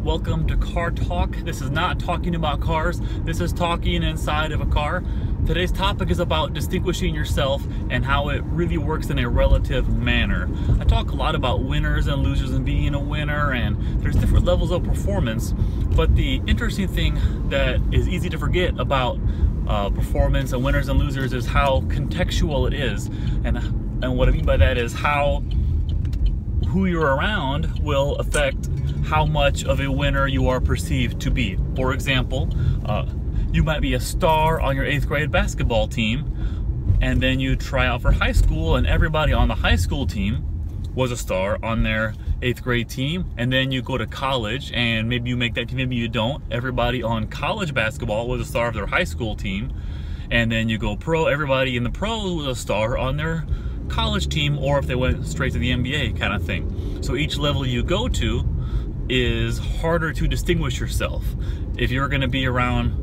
Welcome to Car Talk. This is not talking about cars. This is talking inside of a car. Today's topic is about distinguishing yourself and how it really works in a relative manner. I talk a lot about winners and losers and being a winner, and there's different levels of performance. But the interesting thing that is easy to forget about performance and winners and losers is how contextual it is. And what I mean by that is how who you're around will affect how much of a winner you are perceived to be. For example, you might be a star on your 8th grade basketball team, and then you try out for high school and everybody on the high school team was a star on their 8th grade team, and then you go to college and maybe you make that team, maybe you don't. Everybody on college basketball was a star of their high school team, and then you go pro, everybody in the pros was a star on their college team, or if they went straight to the NBA kind of thing. So each level you go to is harder to distinguish yourself. If you're going to be around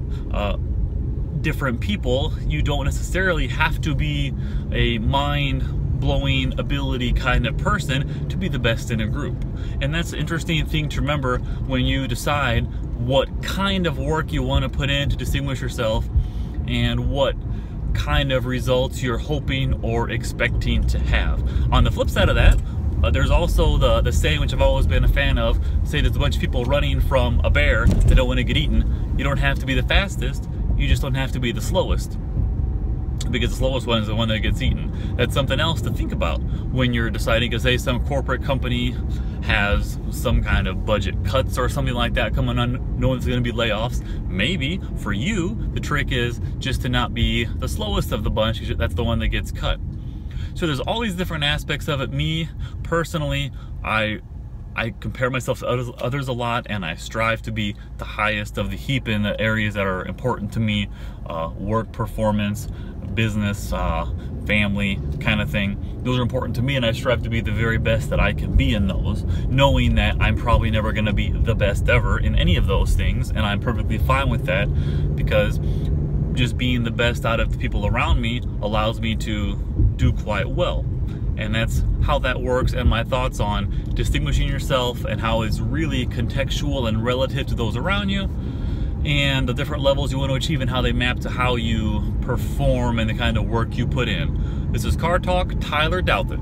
different people, you don't necessarily have to be a mind-blowing ability kind of person to be the best in a group. And that's an interesting thing to remember when you decide what kind of work you want to put in to distinguish yourself and what kind of results you're hoping or expecting to have. On the flip side of that, there's also the saying, which I've always been a fan of, say there's a bunch of people running from a bear that don't want to get eaten. You don't have to be the fastest, you just don't have to be the slowest, because the slowest one is the one that gets eaten. That's something else to think about when you're deciding, because say some corporate company has some kind of budget cuts or something like that coming on, knowing there's going to be layoffs. Maybe for you, the trick is just to not be the slowest of the bunch, that's the one that gets cut. So there's all these different aspects of it. Me, personally, I compare myself to others a lot, and I strive to be the highest of the heap in the areas that are important to me. Work, performance, business, family kind of thing. Those are important to me, and I strive to be the very best that I can be in those, knowing that I'm probably never going to be the best ever in any of those things, and I'm perfectly fine with that, because just being the best out of the people around me allows me to do quite well. And that's how that works, and my thoughts on distinguishing yourself and how it's really contextual and relative to those around you, and the different levels you want to achieve and how they map to how you perform and the kind of work you put in. This is Car Talk, Tyler Douthit.